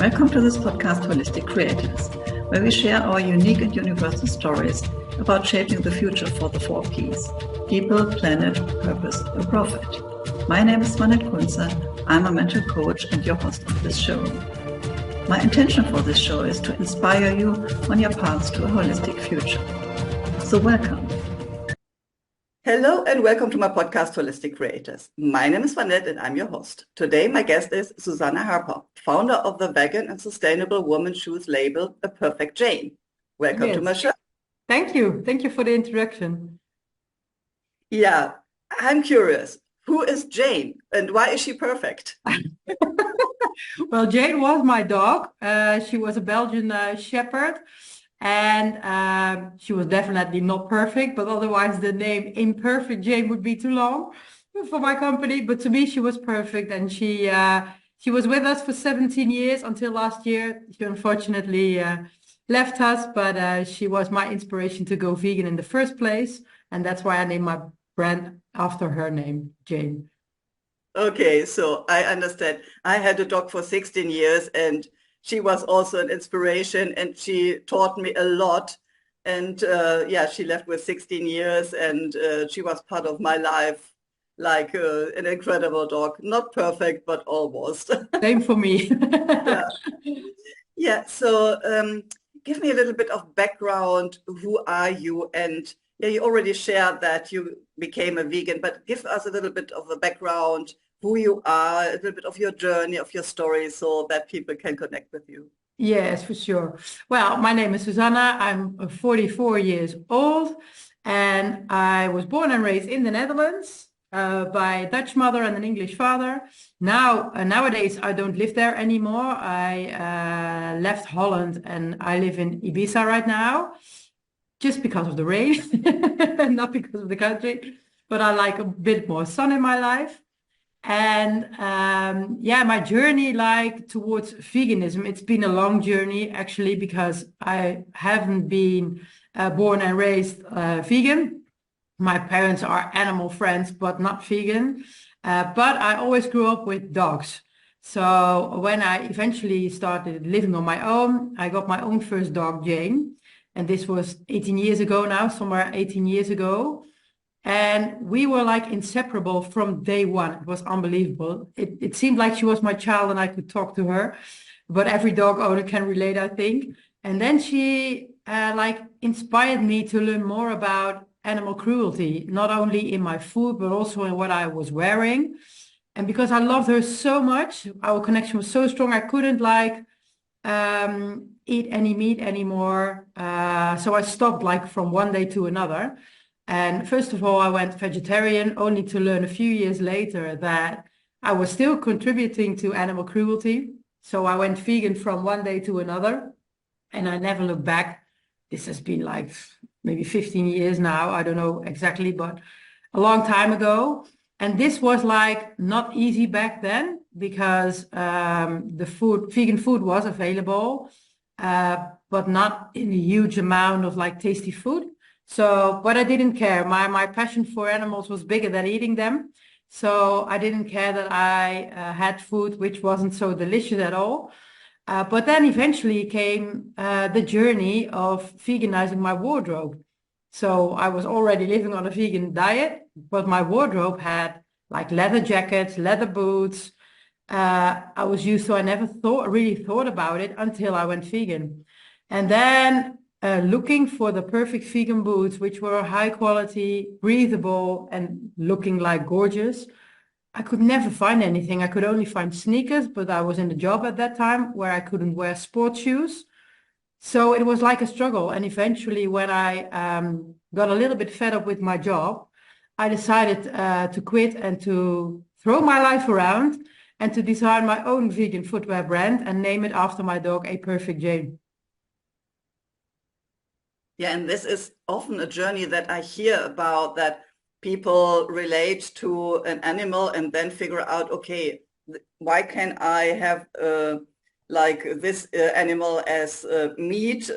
Welcome to this podcast, Holistic Creators, where we share our unique and universal stories about shaping the future for the 4Ps: people, planet, purpose, and profit. My name is Swanette. I'm a mental coach and your host of this show. My intention for this show is to inspire you on your paths to a holistic future. So welcome. Hello and welcome to my podcast, Holistic Creators. My name is Swanette and I'm your host. Today my guest is Suzanne Harper, founder of the vegan and sustainable women's shoes label, A Perfect Jane. Welcome to my show. Thank you. Thank you for the introduction. Yeah, I'm curious. Who is Jane and why is she perfect? Well, Jane was my dog. She was a Belgian Shepherd. And she was definitely not perfect, but otherwise the name Imperfect Jane would be too long for my company. But to me, she was perfect, and she was with us for 17 years until last year. She unfortunately left us, but she was my inspiration to go vegan in the first place, and that's why I named my brand after her name, Jane. Okay, so I understand. I had a dog for 16 years, and she was also an inspiration and she taught me a lot. And yeah, she left with 16 years and she was part of my life, like an incredible dog. Not perfect, but almost. Same for me. Yeah. Yeah, so give me a little bit of background. Who are you? And yeah, you already shared that you became a vegan, but give us a little bit of a background, who you are, a little bit of your journey, of your story, so that people can connect with you. Yes, for sure. Well, my name is Susanna. I'm 44 years old, and I was born and raised in the Netherlands by a Dutch mother and an English father. Nowadays, I don't live there anymore. I left Holland and I live in Ibiza right now, just because of the rain, not because of the country, but I like a bit more sun in my life. And yeah, my journey like towards veganism, it's been a long journey actually, because I haven't been born and raised vegan. My parents are animal friends, but not vegan. But I always grew up with dogs. So when I eventually started living on my own, I got my own first dog, Jane. And this was 18 years ago now, somewhere 18 years ago. And we were like inseparable from day one. It was unbelievable. It seemed like she was my child and I could talk to her. But every dog owner can relate, I think. And then she like inspired me to learn more about animal cruelty, not only in my food, but also in what I was wearing. And because I loved her so much, our connection was so strong, I couldn't like eat any meat anymore. So I stopped like from one day to another. And first of all, I went vegetarian, only to learn a few years later that I was still contributing to animal cruelty. So I went vegan from one day to another, and I never looked back. This has been like maybe 15 years now. I don't know exactly, but a long time ago. And this was like not easy back then, because vegan food was available, but not in a huge amount of like tasty food. So, but I didn't care. My passion for animals was bigger than eating them. So I didn't care that I had food which wasn't so delicious at all. But then eventually came the journey of veganizing my wardrobe. So I was already living on a vegan diet, but my wardrobe had like leather jackets, leather boots. I was used to, I never really thought about it until I went vegan. And then looking for the perfect vegan boots, which were high quality, breathable, and looking like gorgeous. I could never find anything. I could only find sneakers, but I was in a job at that time where I couldn't wear sports shoes. So it was like a struggle. And eventually when I got a little bit fed up with my job, I decided to quit and to throw my life around and to design my own vegan footwear brand and name it after my dog, A Perfect Jane. Yeah, and this is often a journey that I hear about, that people relate to an animal and then figure out, okay, why can I have like this animal as meat,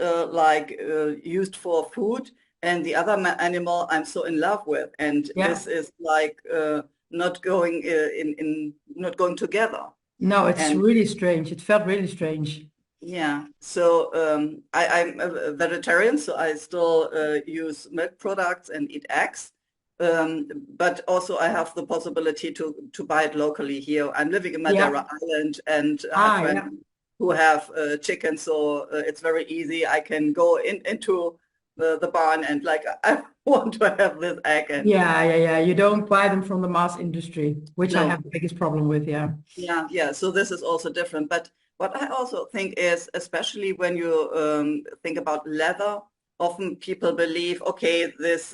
used for food, and the other animal I'm so in love with, and Yeah. this is like not going not going together. No, it's And really strange. It felt really strange. yeah, so I'm a vegetarian, so I still use milk products and eat eggs. But also I have the possibility to buy it locally here. I'm living in Yeah. Madeira Island, and I have Ah, friends yeah. who have chicken, so it's very easy. I can go into the barn and like I want to have this egg, and Yeah, yeah, yeah. You don't buy them from the mass industry, which I no. have the biggest problem with. Yeah. Yeah, yeah. So this is also different. But what I also think is, especially when you think about leather, often people believe, okay, this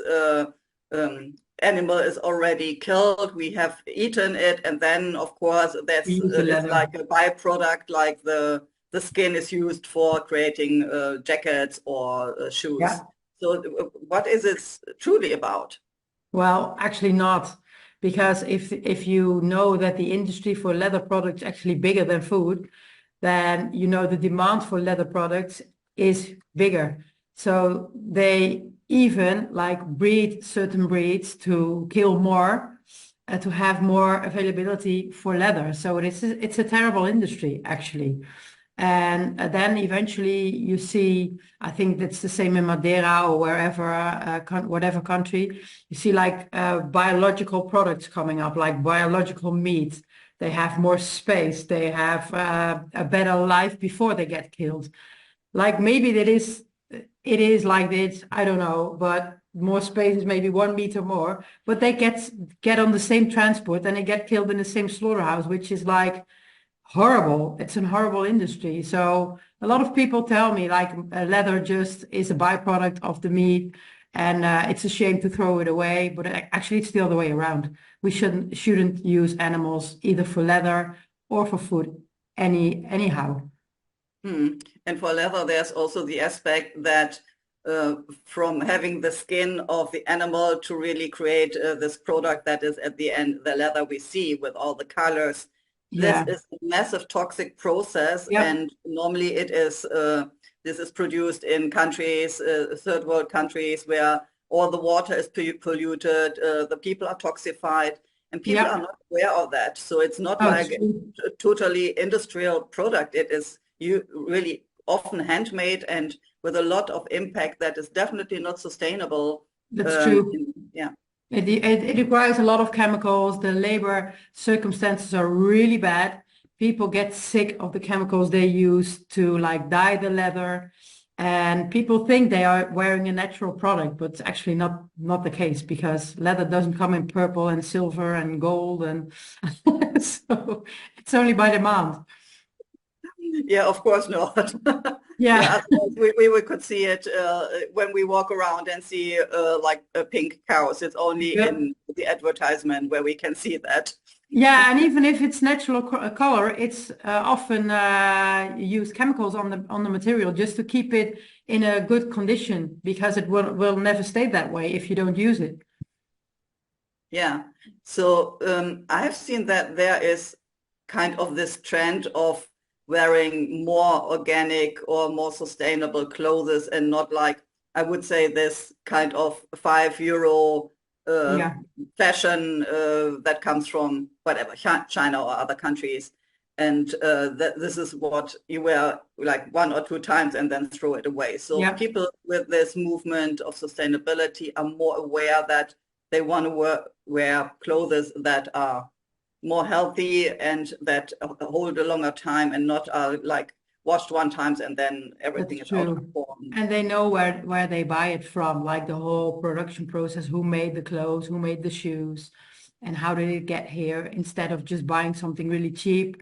animal is already killed. We have eaten it, and then of course We that's use the it's leather. like a byproduct, like the skin is used for creating jackets or shoes. Yeah. So what is it truly about? Well, actually not, because if you know that the industry for leather products is actually bigger than food, then you know the demand for leather products is bigger. So they even like breed certain breeds to kill more, to have more availability for leather. So it's a terrible industry actually. And then eventually you see, I think that's the same in Madeira or wherever, whatever country, you see like biological products coming up, like biological meat. They have more space. They have a better life before they get killed. Like maybe it is like this, I don't know, but more space is maybe 1 meter more, but they get on the same transport and they get killed in the same slaughterhouse, which is like horrible. It's a horrible industry. So a lot of people tell me like leather just is a byproduct of the meat and it's a shame to throw it away, but actually it's the other way around. We shouldn't use animals either for leather or for food anyhow. Hmm. And for leather, there's also the aspect that uh, from having the skin of the animal to really create this product that is at the end, the leather we see with all the colors, this Yeah. is a massive toxic process. Yep. And normally this is produced in countries, third world countries, where all the water is polluted, the people are toxified, and people are Yep. not aware of that. So it's not Oh, it's like true. a totally industrial product. It is you really often handmade and with a lot of impact that is definitely not sustainable. That's true. Yeah, It requires a lot of chemicals. The labor circumstances are really bad. People get sick of the chemicals they use to like dye the leather. And people think they are wearing a natural product, but it's actually not the case because leather doesn't come in purple and silver and gold and so it's only by demand. yeah, of course not. Yeah, Yeah. otherwise we could see it when we walk around and see like pink cows. It's only Yep. in the advertisement where we can see that. Yeah, and even if it's natural color, it's often use chemicals on the material just to keep it in a good condition because it will never stay that way if you don't use it. Yeah. So I've seen that there is kind of this trend of wearing more organic or more sustainable clothes and not like, I would say, this kind of €5 uh, Yeah, fashion that comes from whatever, China or other countries. And that this is what you wear like 1 or 2 times and then throw it away. So yeah, people with this movement of sustainability are more aware that they want to wear clothes that are more healthy and that hold a longer time and not like washed 1 time and then everything that's is out of true. form. And they know where they buy it from, like the whole production process, who made the clothes, who made the shoes, and how did it get here, instead of just buying something really cheap,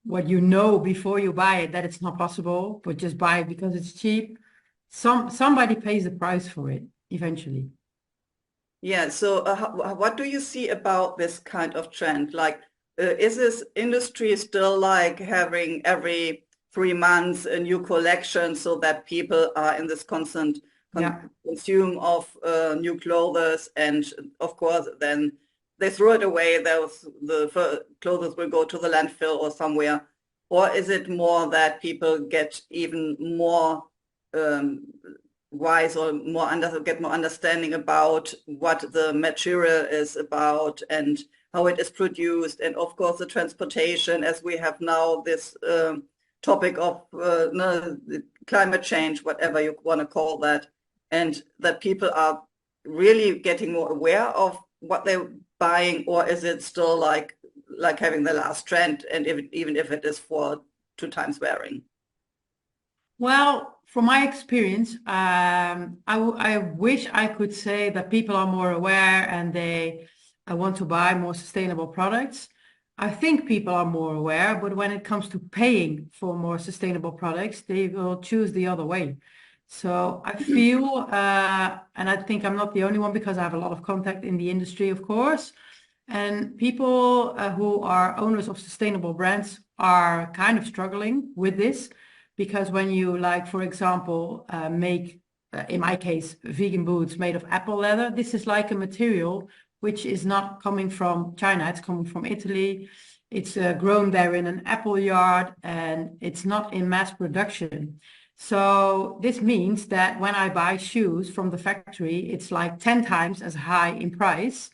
what you know before you buy it that it's not possible, but just buy it because it's cheap. Somebody pays the price for it eventually. Yeah, so what do you see about this kind of trend? Like, is this industry still like having every 3 months a new collection so that people are in this constant Yeah. consume of new clothes, and of course then they throw it away. The clothes will go to the landfill or somewhere. Or is it more that people get even more um, wise or get more understanding about what the material is about and how it is produced, and of course the transportation, as we have now this topic of no, climate change, whatever you want to call that, and that people are really getting more aware of what they're buying, or is it still like having the last trend, and even if it is for 2 times wearing? Well, from my experience, I wish I could say that people are more aware and they want to buy more sustainable products. I think people are more aware, but when it comes to paying for more sustainable products, they will choose the other way. So I feel, and I think I'm not the only one because I have a lot of contact in the industry, of course, and people who are owners of sustainable brands are kind of struggling with this because when you like, for example, make, in my case, vegan boots made of apple leather, this is like a material which is not coming from China, it's coming from Italy. It's grown there in an apple yard and it's not in mass production. So this means that when I buy shoes from the factory, it's like 10 times as high in price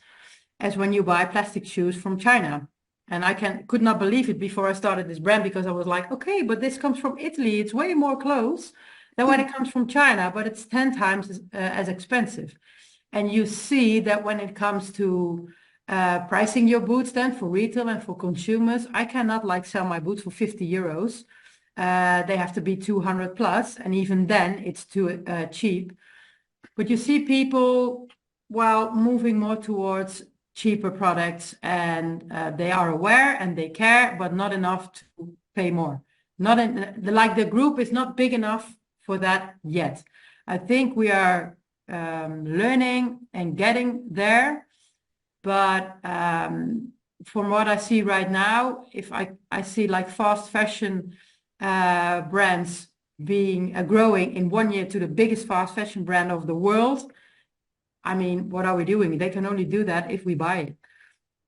as when you buy plastic shoes from China. And I could not believe it before I started this brand because I was like, okay, but this comes from Italy. It's way more clothes than when it comes from China, but it's 10 times as expensive. And you see that when it comes to pricing your boots then for retail and for consumers, I cannot like sell my boots for 50 euros. They have to be 200 plus, and even then it's too cheap. But you see people, well, moving more towards cheaper products, and they are aware and they care, but not enough to pay more. Not in, like the group is not big enough for that yet. I think we are learning and getting there, but from what I see right now, if I see like fast fashion brands being growing in 1 year to the biggest fast fashion brand of the world, I mean, what are we doing? They can only do that if we buy it.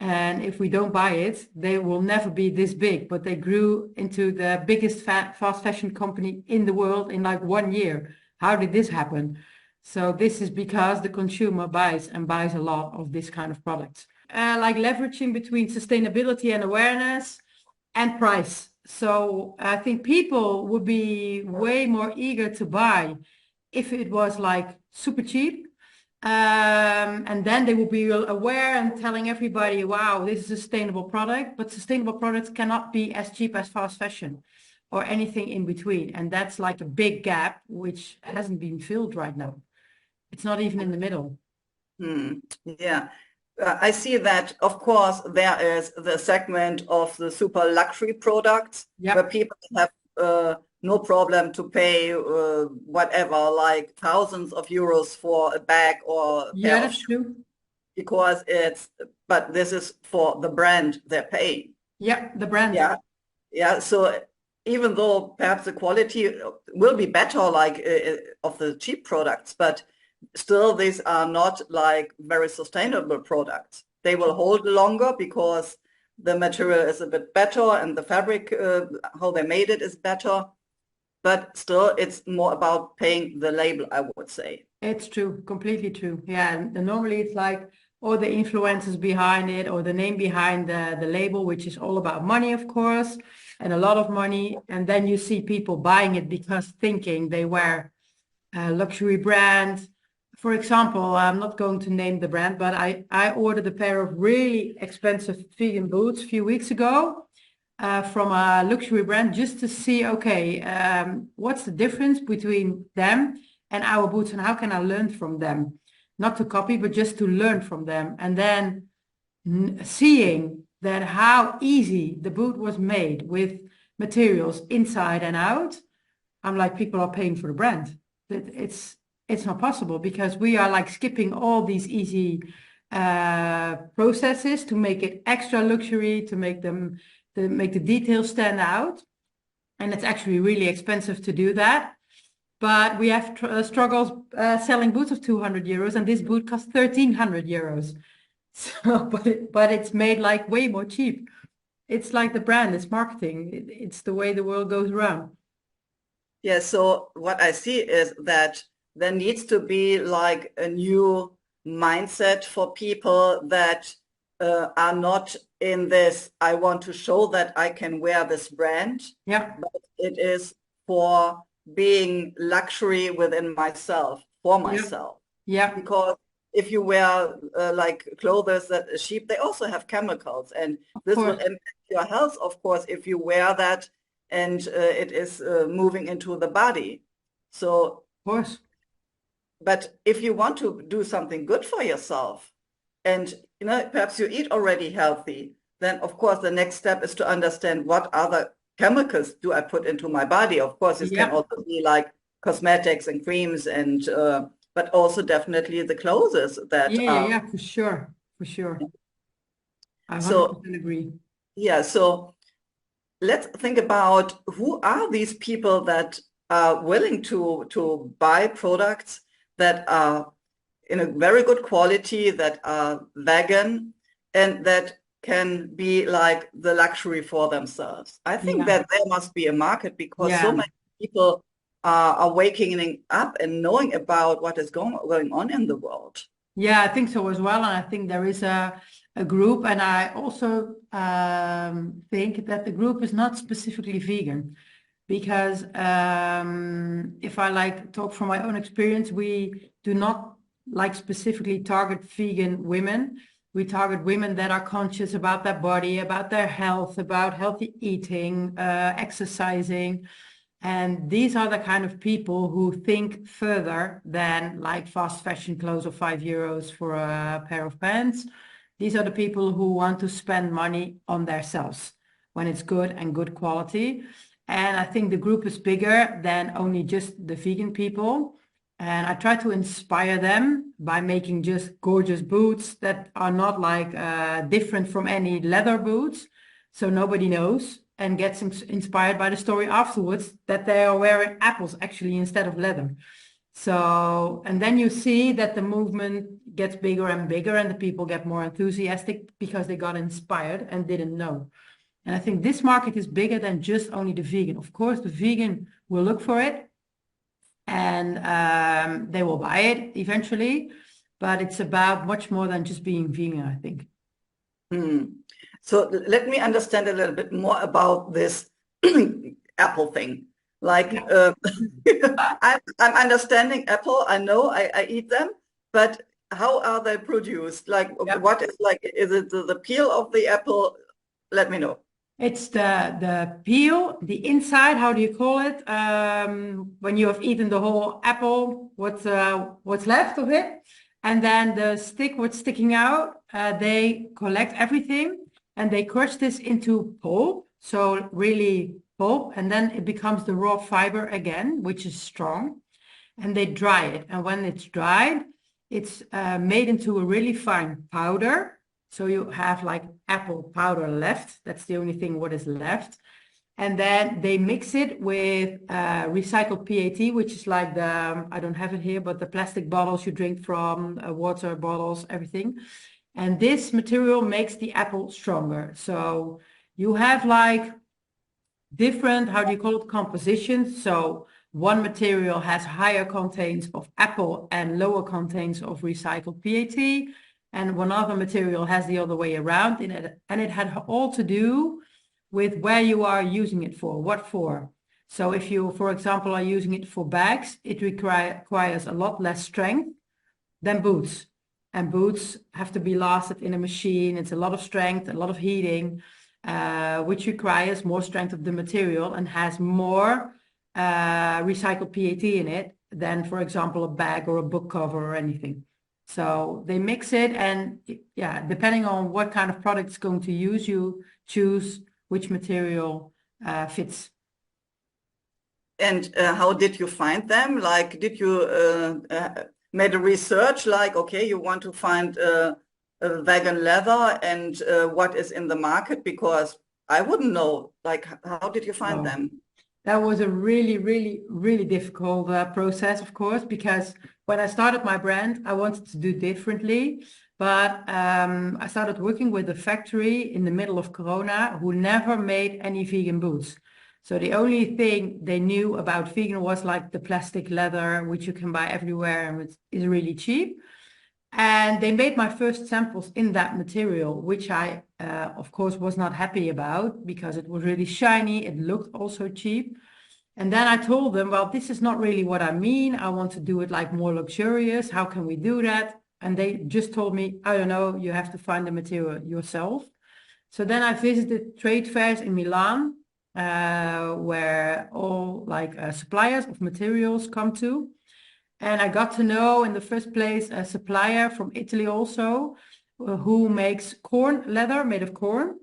And if we don't buy it, they will never be this big. But they grew into the biggest fast fashion company in the world in like 1 year. How did this happen? So this is because the consumer buys and buys a lot of this kind of products. Like leveraging between sustainability and awareness and price. So I think people would be way more eager to buy if it was like super cheap. And then they will be aware and telling everybody, wow, this is a sustainable product, but sustainable products cannot be as cheap as fast fashion or anything in between. And that's like a big gap, which hasn't been filled right now. It's not even in the middle. Yeah. I see that, of course, there is the segment of the super luxury products where people have no problem to pay whatever, like thousands of euros for a bag or a pair of shoes. True. Because but this is for the brand they're paying. Yeah, the brand. Yeah. So even though perhaps the quality will be better, like of the cheap products, but still these are not like very sustainable products. They will hold longer because the material is a bit better and the fabric, how they made it, is better. But still, it's more about paying the label, I would say. It's true, completely true. Yeah, and normally it's like all the influencers behind it or the name behind the label, which is all about money, of course, and a lot of money. And then you see people buying it because thinking they wear a luxury brand. For example, I'm not going to name the brand, but I ordered a pair of really expensive vegan boots a few weeks ago. From a luxury brand just to see, okay, what's the difference between them and our boots and how can I learn from them? Not to copy, but just to learn from them. And then seeing that how easy the boot was made with materials inside and out, I'm like, people are paying for the brand. It's not possible because we are like skipping all these easy processes to make it extra luxury, to make the details stand out, and it's actually really expensive to do that. But we have struggles selling boots of 200 euros, and this boot costs 1,300 euros. So, but it's made like way more cheap. It's like the brand, it's marketing. It's the way the world goes around. Yeah. So what I see is that there needs to be like a new mindset for people that are not in this, I want to show that I can wear this brand, Yeah. but it is for being luxury within myself, for myself. Yeah. Because if you wear like clothes that are cheap, they also have chemicals, and this will impact your health, of course, if you wear that and it is moving into the body. So, Of course. but if you want to do something good for yourself, and perhaps you eat already healthy, then of course the next step is to understand what other chemicals do I put into my body. Of course, this can also be like cosmetics and creams, and but also definitely the clothes that yeah, for sure. I 100% agree. Yeah, so let's think about who are these people that are willing to buy products that are in a very good quality, that are vegan, and that can be like the luxury for themselves. I think that there must be a market, because so many people are waking up and knowing about what is going on in the world. Yeah, I think so as well. And I think there is a group, and I also think that the group is not specifically vegan, because if I talk from my own experience, we do not specifically target vegan women. We target women that are conscious about their body, about their health, about healthy eating, exercising. And these are the kind of people who think further than like fast fashion clothes of €5 for a pair of pants. These are the people who want to spend money on themselves when it's good and good quality. And I think the group is bigger than only just the vegan people. And I try to inspire them by making just gorgeous boots that are not different from any leather boots. So nobody knows and gets inspired by the story afterwards that they are wearing apples actually instead of leather. So, and then you see that the movement gets bigger and bigger, and the people get more enthusiastic because they got inspired and didn't know. And I think this market is bigger than just only the vegan. Of course, the vegan will look for it, and they will buy it eventually, but it's about much more than just being vegan, I think. So let me understand a little bit more about this Apple thing. I'm understanding Apple. I know I eat them, but how are they produced? What is is it the peel of the apple? Let me know. It's the peel, the inside, how do you call it? When you have eaten the whole apple, what's left of it? And then the stick, what's sticking out, they collect everything and they crush this into pulp. So really pulp, and then it becomes the raw fiber again, which is strong. And they dry it. And when it's dried, it's made into a really fine powder. So you have apple powder left. That's the only thing what is left. And then they mix it with recycled PET, which is I don't have it here, but the plastic bottles you drink from, water bottles, everything. And this material makes the apple stronger. So you have different, how do you call it, compositions. So one material has higher contents of apple and lower contents of recycled PET. And one other material has the other way around. And it had all to do with where you are using it for, what for. So if you, for example, are using it for bags, it requires a lot less strength than boots. And boots have to be lasted in a machine. It's a lot of strength, a lot of heating, which requires more strength of the material and has more recycled PET in it than, for example, a bag or a book cover or anything. So they mix it, and yeah, depending on what kind of product it's going to use, you choose which material fits. And how did you find them? Did you made a research? Okay, you want to find a vegan leather, and what is in the market? Because I wouldn't know. How did you find them? That was a really, really, really difficult process, of course, because when I started my brand, I wanted to do differently. But I started working with a factory in the middle of Corona who never made any vegan boots. So the only thing they knew about vegan was the plastic leather, which you can buy everywhere and is really cheap. And they made my first samples in that material, which I, of course, was not happy about because it was really shiny. It looked also cheap. And then I told them, well, this is not really what I mean. I want to do it like more luxurious. How can we do that? And they just told me, I don't know, you have to find the material yourself. So then I visited trade fairs in Milan, where all like suppliers of materials come to. And I got to know in the first place a supplier from Italy also, who makes corn leather made of corn,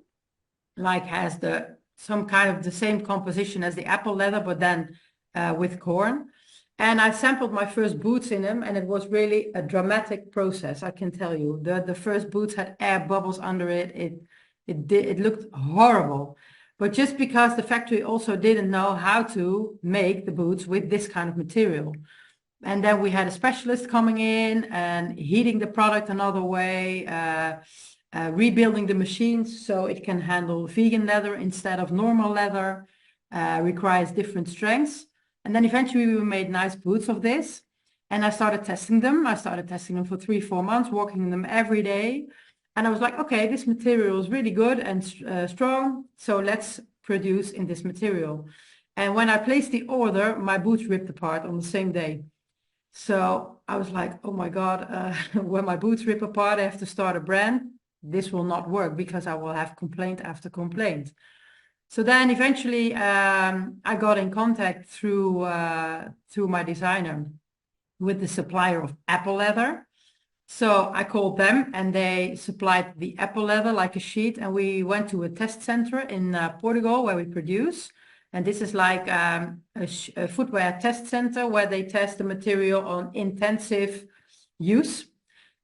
like has some kind of the same composition as the apple leather, but then with corn. And I sampled my first boots in them, and it was really a dramatic process, I can tell you. The first boots had air bubbles under it. It looked horrible. But just because the factory also didn't know how to make the boots with this kind of material. And then we had a specialist coming in and heating the product another way, rebuilding the machines so it can handle vegan leather instead of normal leather, requires different strengths. And then eventually we made nice boots of this. And I started testing them. I started testing them for 3-4 months, walking them every day. And I was like, okay, this material is really good and strong. So let's produce in this material. And when I placed the order, my boots ripped apart on the same day. So I was like, oh my God, when my boots rip apart, I have to start a brand. This will not work because I will have complaint after complaint. So then eventually I got in contact through my designer with the supplier of apple leather. So I called them and they supplied the apple leather like a sheet. And we went to a test center in Portugal where we produce. And this is like a footwear test center where they test the material on intensive use.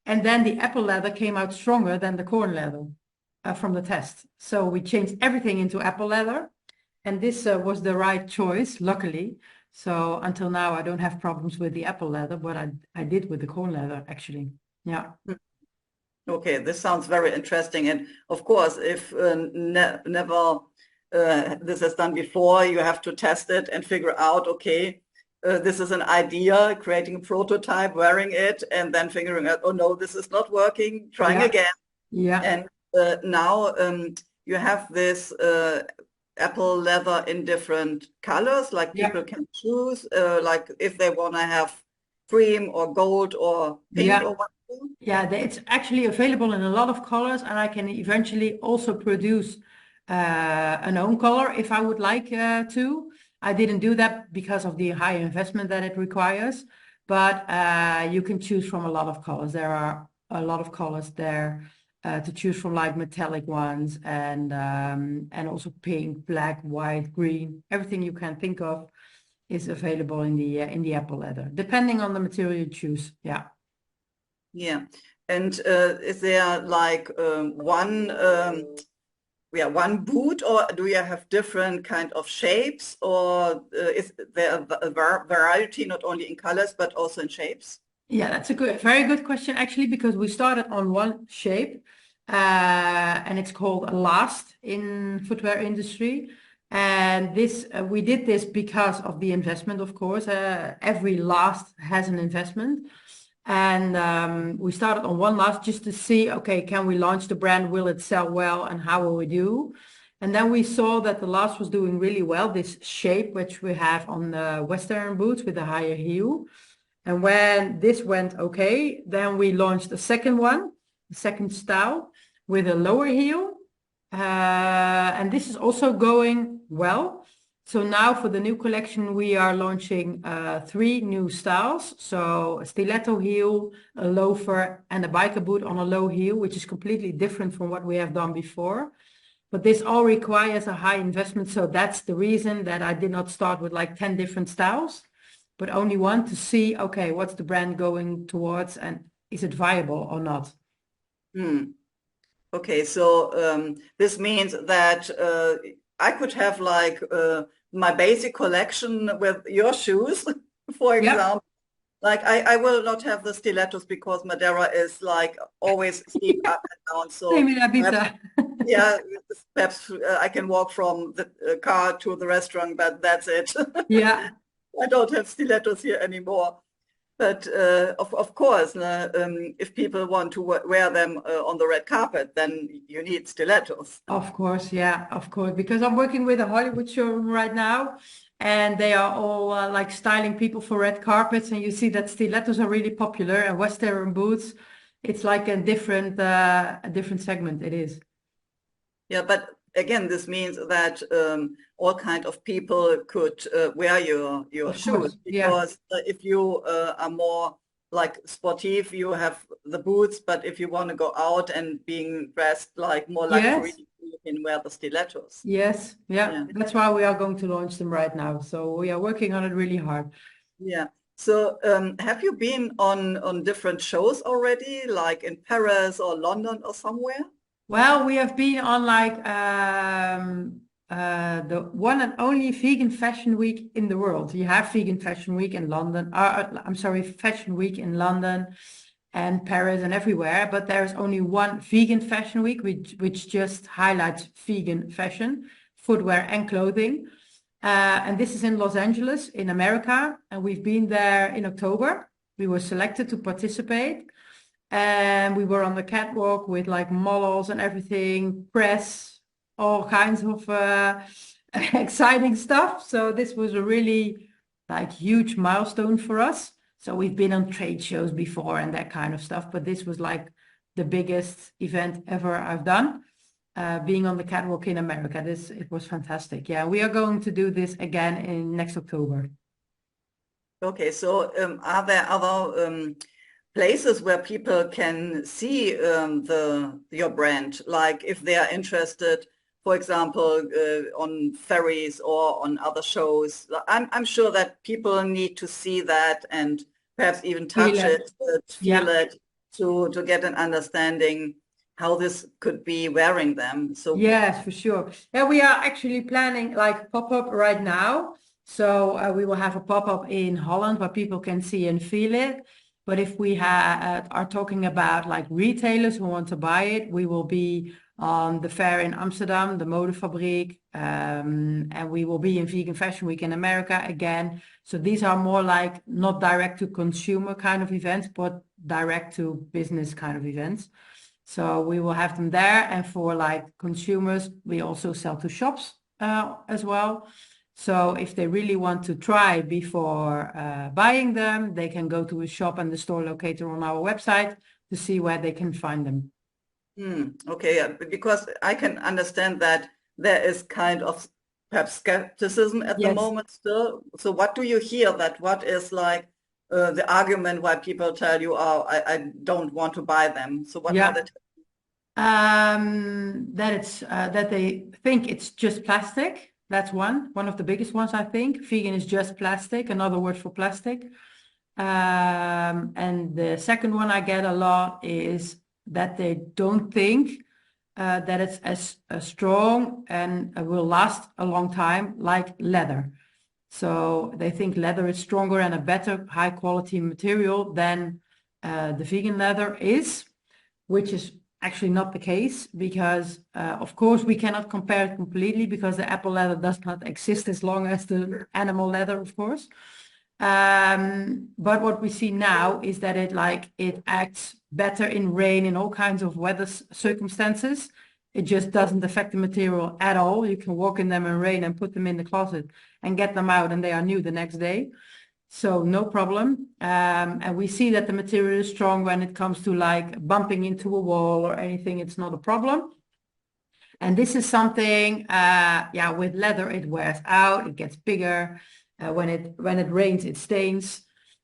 And then the apple leather came out stronger than the corn leather from the test. So we changed everything into apple leather. And this was the right choice, luckily. So until now, I don't have problems with the apple leather, but I did with the corn leather, actually. Yeah. Okay, this sounds very interesting. And of course, if never this is done before, you have to test it and figure out, okay, this is an idea, creating a prototype, wearing it, and then figuring out, oh no, this is not working, trying again. Yeah. And now you have this apple leather in different colors, like people can choose, like if they want to have cream or gold or pink or whatever. Yeah, it's actually available in a lot of colors, and I can eventually also produce an own color if I would like to. I didn't do that because of the high investment that it requires, but you can choose from a lot of colors. There are a lot of colors there to choose from, like metallic ones and also pink, black, white, green. Everything you can think of is available in the apple leather, depending on the material you choose. Yeah. Yeah, and is there like one boot, or do you have different kind of shapes, or is there a variety not only in colors but also in shapes? Yeah, that's a very good question actually, because we started on one shape and it's called a last in footwear industry. And this we did this because of the investment, of course. Every last has an investment. And we started on one last just to see, okay, can we launch the brand? Will it sell well? And how will we do? And then we saw that the last was doing really well, this shape, which we have on the Western boots with a higher heel. And when this went okay, then we launched a second one, the second style with a lower heel. And this is also going well. So now for the new collection, we are launching 3 new styles. So a stiletto heel, a loafer, and a biker boot on a low heel, which is completely different from what we have done before. But this all requires a high investment. So that's the reason that I did not start with like 10 different styles, but only one to see, okay, what's the brand going towards and is it viable or not? Okay, so this means that I could have like my basic collection with your shoes, for example. Like I will not have the stilettos because Madeira is like always steep up and down. So perhaps, yeah, perhaps I can walk from the car to the restaurant, but that's it. Yeah. I don't have stilettos here anymore. But of course, if people want to wear them on the red carpet, then you need stilettos. Of course, yeah, of course, because I'm working with a Hollywood showroom right now, and they are all like styling people for red carpets, and you see that stilettos are really popular, and Western boots, it's like a different segment. It is. Yeah, but again, this means that all kind of people could wear your Of shoes, course, yeah. because if you are more like sportive, you have the boots, but if you want to go out and being dressed like more luxury, Yes, you can wear the stilettos. yes, yeah. Yeah. That's why we are going to launch them right now. So we are working on it really hard. Yeah. So have you been on different shows already, like in Paris or London or somewhere? Well, we have been on like the one and only vegan fashion week in the world. You have vegan fashion week in London. I'm sorry, fashion week in London and Paris and everywhere. But there's only one vegan fashion week, which just highlights vegan fashion, footwear and clothing. And this is in Los Angeles in America. And we've been there in October. We were selected to participate. And we were on the catwalk with like models and everything, press, all kinds of exciting stuff. So this was a really like huge milestone for us. So we've been on trade shows before and that kind of stuff, but this was like the biggest event ever I've done. Being on the catwalk in America, it was fantastic. Yeah, we are going to do this again in next October. Okay, so are there other places where people can see your brand, like if they are interested, for example, on ferries or on other shows? I'm sure that people need to see that and perhaps even touch Feel it. it, feel Yeah. it, to get an understanding how this could be wearing them. So Yes, for sure. Yeah, we are actually planning like pop-up right now. So we will have a pop-up in Holland where people can see and feel it. But if we are talking about like retailers who want to buy it, we will be on the fair in Amsterdam, the Modefabriek, and we will be in Vegan Fashion Week in America again. So these are more like not direct to consumer kind of events, but direct to business kind of events. So we will have them there. And for like consumers, we also sell to shops as well. So if they really want to try before buying them, they can go to a shop and the store locator on our website to see where they can find them. Okay, yeah, because I can understand that there is kind of perhaps skepticism at the Yes. moment still. So what do you hear that what is like the argument why people tell you, oh, I don't want to buy them. So what are Yeah. the That they think it's just plastic. That's one of the biggest ones, I think. Vegan is just plastic, another word for plastic. And the second one I get a lot is that they don't think that it's as strong and will last a long time like leather. So they think leather is stronger and a better high quality material than the vegan leather is, which is actually not the case because, of course, we cannot compare it completely because the apple leather does not exist as long as the animal leather, of course. But what we see now is that it acts better in rain, in all kinds of weather circumstances. It just doesn't affect the material at all. You can walk in them in rain and put them in the closet and get them out and they are new the next day. So no problem. And we see that the material is strong when it comes to like bumping into a wall or anything. It's not a problem. And this is something, yeah, with leather, it wears out, it gets bigger. When it rains, it stains.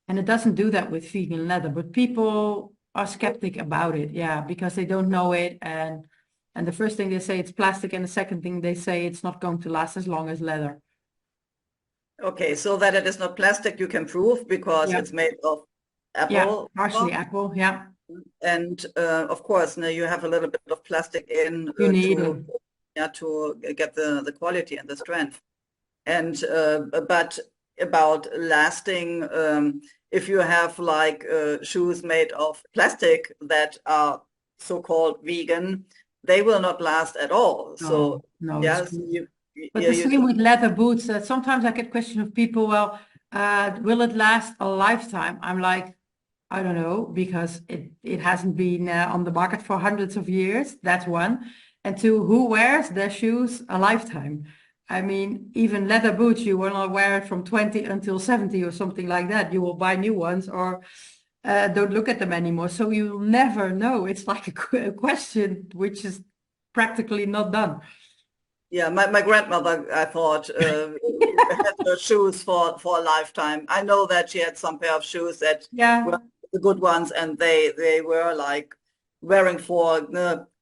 And it doesn't do that with vegan leather, but people are skeptic about it, yeah, because they don't know it. And the first thing they say it's plastic, and the second thing they say it's not going to last as long as leather. Okay, so that it is not plastic, you can prove because Yeah. it's made of Yeah, apple. partially apple, yeah. And of course, now you have a little bit of plastic in You need to get the quality and the strength. And but about lasting, if you have like shoes made of plastic that are so-called vegan, they will not last at all. So no, yeah, it's so But the same with leather boots. Sometimes I get questions of people, well, will it last a lifetime? I'm like, I don't know, because it hasn't been on the market for hundreds of years. That's one. And two, who wears their shoes a lifetime? I mean, even leather boots, you will not wear it from 20 until 70 or something like that. You will buy new ones or don't look at them anymore. So you'll never know. It's like a question which is practically not done. Yeah, my grandmother, I thought, had her shoes for a lifetime. I know that she had some pair of shoes that Yeah, were the good ones, and they were like wearing for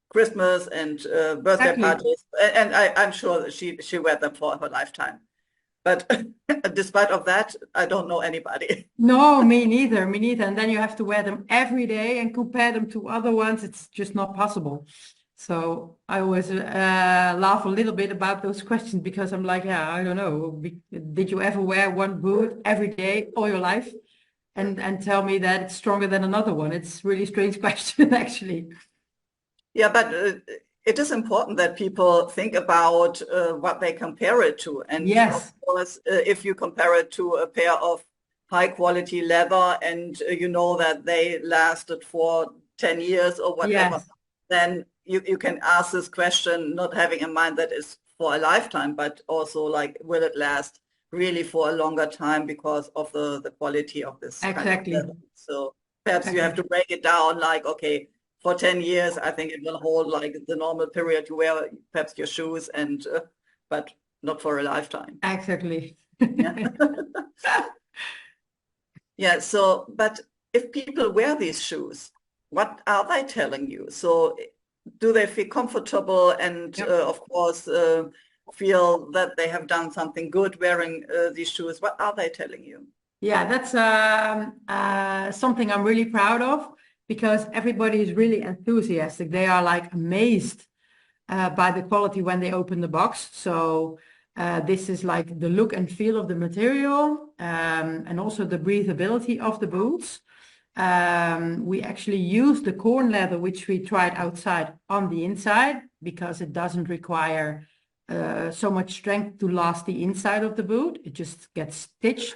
Christmas and birthday exactly. parties, and I'm sure that she wear them for her lifetime. But despite of that, I don't know anybody. No, me neither, me neither. And then you have to wear them every day and compare them to other ones. It's just not possible. So I always laugh a little bit about those questions because I'm like, yeah, I don't know. Did you ever wear one boot every day all your life? And tell me that it's stronger than another one. It's really strange question, actually. Yeah, but it is important that people think about what they compare it to. And of Yes, course, if you compare it to a pair of high quality leather and you know that they lasted for 10 years or whatever, yes, then you can ask this question, not having in mind that it's for a lifetime, but also like, will it last really for a longer time because of the quality of this kind of exactly. leather? So perhaps you have to Exactly. break it down like, okay, for 10 years, I think it will hold like the normal period you wear perhaps your shoes and but not for a lifetime. Exactly. Yeah. Yeah. So, but if people wear these shoes, what are they telling you? So do they feel comfortable and Yep. of course feel that they have done something good wearing these shoes? What are they telling you? Yeah, that's something I'm really proud of because everybody is really enthusiastic. They are like amazed by the quality when they open the box. So this is like the look and feel of the material and also the breathability of the boots. We actually use the corn leather, which we tried outside on the inside because it doesn't require so much strength to last the inside of the boot. It just gets stitched.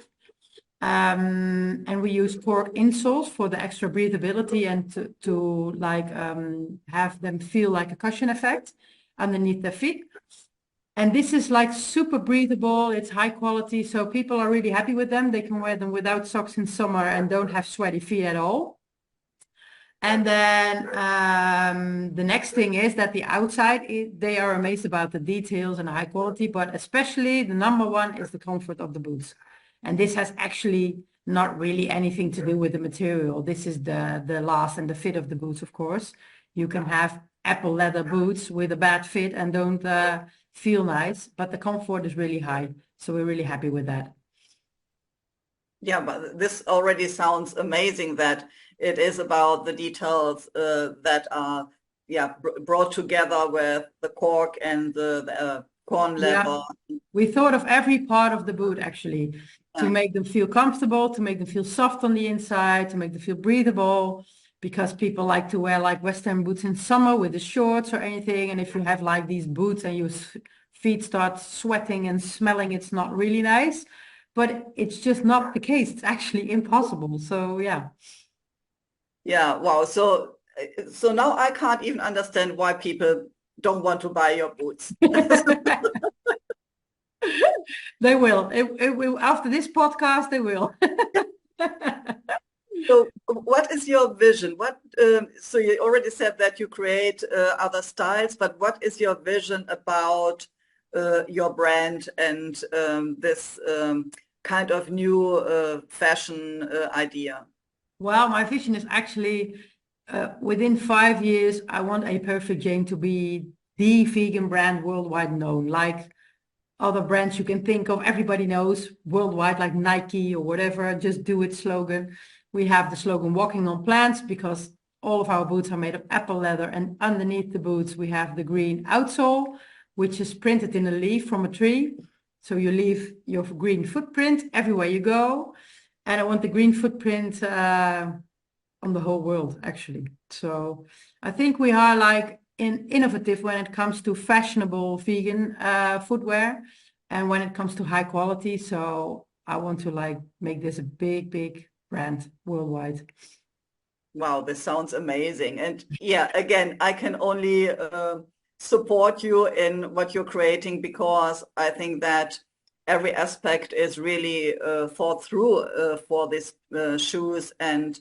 And we use cork insoles for the extra breathability and to like have them feel like a cushion effect underneath their feet. And this is like super breathable. It's high quality, so people are really happy with them. They can wear them without socks in summer and don't have sweaty feet at all. And then the next thing is that the outside, they are amazed about the details and high quality, but especially the number one is the comfort of the boots. And this has actually not really anything to do with the material. This is the last and the fit of the boots, of course. You can have apple leather boots with a bad fit and don't feel nice, but the comfort is really high. So we're really happy with that. Yeah, but this already sounds amazing that it is about the details that are brought together with the cork and the corn Yeah, leather. we thought of every part of the boot actually to Yeah. make them feel comfortable, to make them feel soft on the inside, to make them feel breathable, because people like to wear like Western boots in summer with the shorts or anything. And if you have like these boots and your feet start sweating and smelling, it's not really nice. But it's just not the case. It's actually impossible. So yeah. Yeah, wow. So now I can't even understand why people don't want to buy your boots. They will. It will. After this podcast, they will. So what is your vision? What so you already said that you create other styles, but what is your vision about your brand and this kind of new fashion idea? Well, my vision is actually within 5 years, I want A Perfect Jane to be the vegan brand worldwide known, like other brands you can think of. Everybody knows worldwide, like Nike or whatever, just do it slogan. We have the slogan walking on plants because all of our boots are made of apple leather. And underneath the boots, we have the green outsole, which is printed in a leaf from a tree. So you leave your green footprint everywhere you go. And I want the green footprint on the whole world, actually. So I think we are like innovative when it comes to fashionable vegan footwear and when it comes to high quality. So I want to like make this a big brand worldwide. Wow, this sounds amazing. And yeah, again, I can only support you in what you're creating, because I think that every aspect is really thought through for these shoes, and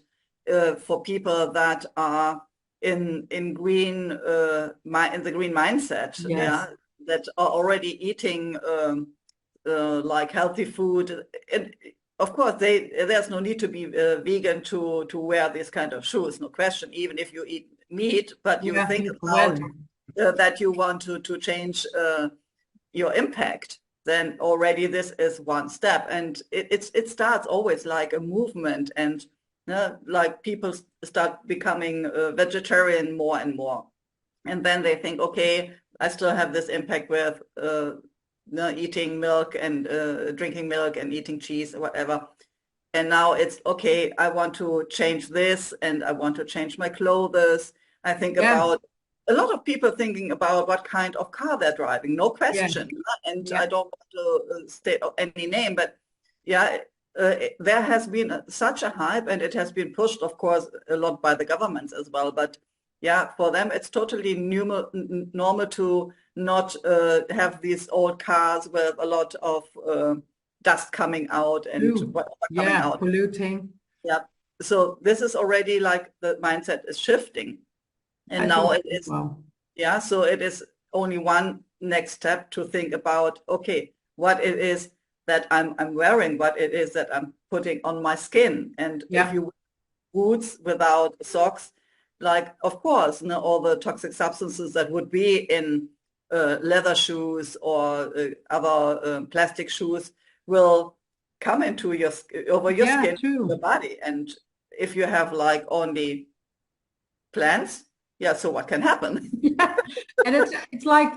for people that are in green in the green mindset, Yes. yeah, that are already eating like healthy food. And of course, there's no need to be vegan to wear these kind of shoes, no question, even if you eat meat, but you Yeah, think it's about well. that you want to change your impact, then already this is one step. And it starts always like a movement, and like people start becoming vegetarian more and more. And then they think, okay, I still have this impact with eating milk and drinking milk and eating cheese or whatever. And now it's okay, I want to change this, and I want to change my clothes. I think Yeah, about a lot of people thinking about what kind of car they're driving, no yeah, question. And yeah, I don't want to state any name, but yeah, there has been such a hype, and it has been pushed, of course, a lot by the governments as well. But yeah, for them, it's totally normal to not have these old cars with a lot of dust coming out and true. whatever coming Yeah, out. polluting. Yeah. So this is already like the mindset is shifting. And I now think it as is, well. yeah, so it is only one next step to think about, okay, what it is that I'm wearing, what it is that I'm putting on my skin. And if Yeah, you boots without socks, like, of course, all the toxic substances that would be in leather shoes or other plastic shoes will come into your over your yeah, skin, your true. body. And if you have like only plants, yeah, so what can happen? Yeah, and it's like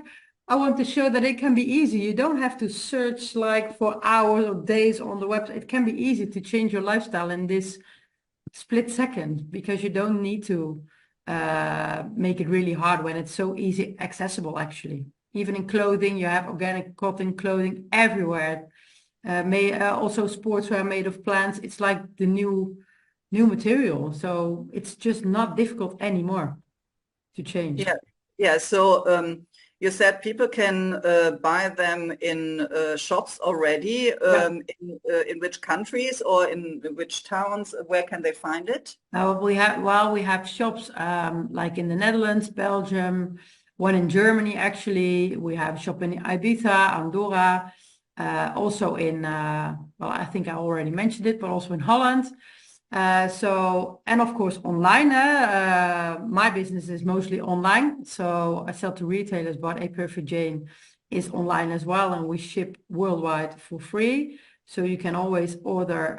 I want to show that it can be easy. You don't have to search like for hours or days on the website. It can be easy to change your lifestyle in this split second, because you don't need to make it really hard when it's so easy accessible. Actually, even in clothing, you have organic cotton clothing everywhere. Also sportswear made of plants. It's like the new material, so it's just not difficult anymore to change. Yeah, yeah. So you said people can buy them in shops already. Yeah. In which countries or in which towns? Where can they find it? We have shops like in the Netherlands, Belgium, one in Germany actually. We have a shop in Ibiza, Andorra, also in well, I think I already mentioned it, but also in Holland. And of course online. My business is mostly online, so I sell to retailers, but A Perfect Jane is online as well, and we ship worldwide for free. So you can always order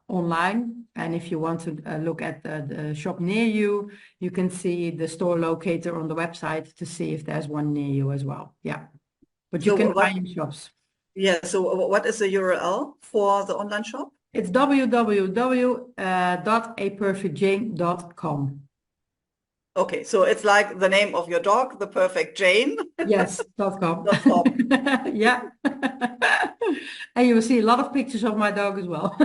online, and if you want to look at the shop near you, you can see the store locator on the website to see if there's one near you as well. Yeah, but you So can what? find shops. Yeah. So what is the URL for the online shop? It's www.aperfectjane.com. Okay, so it's like the name of your dog, the Perfect Jane. Yes, .com. .com. Yeah. And you will see a lot of pictures of my dog as well.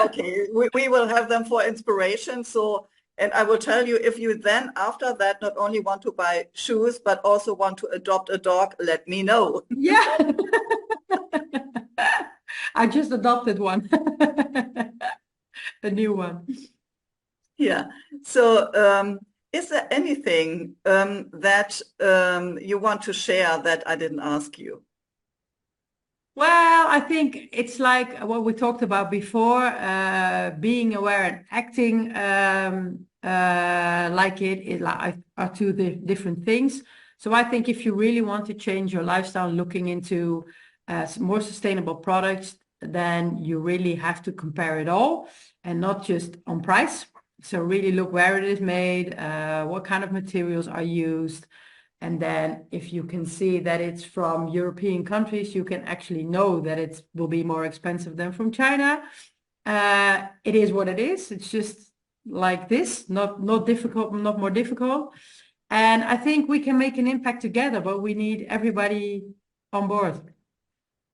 Okay, we will have them for inspiration. So, and I will tell you, if you then after that not only want to buy shoes, but also want to adopt a dog, let me know. Yeah. I just adopted one. A new one. Yeah. So, is there anything that you want to share that I didn't ask you? Well, I think it's like what we talked about before, being aware and acting like it is like are two different things. So I think if you really want to change your lifestyle, looking into more sustainable products, then you really have to compare it all and not just on price. So really look where it is made, what kind of materials are used. And then if you can see that it's from European countries, you can actually know that it will be more expensive than from China. It is what it is. It's just like this, not difficult, not more difficult. And I think we can make an impact together, but we need everybody on board.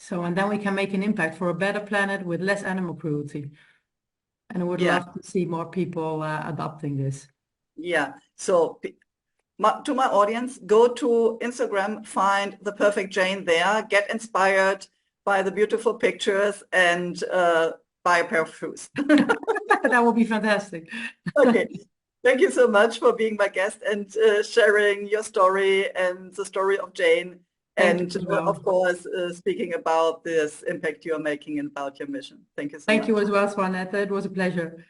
So, and then we can make an impact for a better planet with less animal cruelty. And I would Yeah. love to see more people adopting this. Yeah. So to my audience, go to Instagram, find the perfect Jane there, get inspired by the beautiful pictures, and buy a pair of shoes. That would be fantastic. Okay. Thank you so much for being my guest and sharing your story and the story of Jane. Thank you as well. Of course, speaking about this impact you are making and about your mission. Thank you so much. Thank you as well, Swanette. It was a pleasure.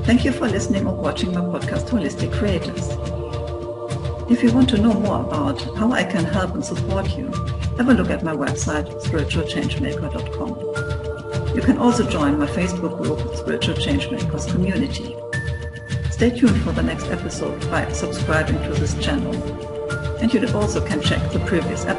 Thank you for listening or watching my podcast, Holistic Creators. If you want to know more about how I can help and support you, have a look at my website, spiritualchangemaker.com. You can also join my Facebook group, Spiritual Changemakers Community. Stay tuned for the next episode by subscribing to this channel. And you also can check the previous episodes.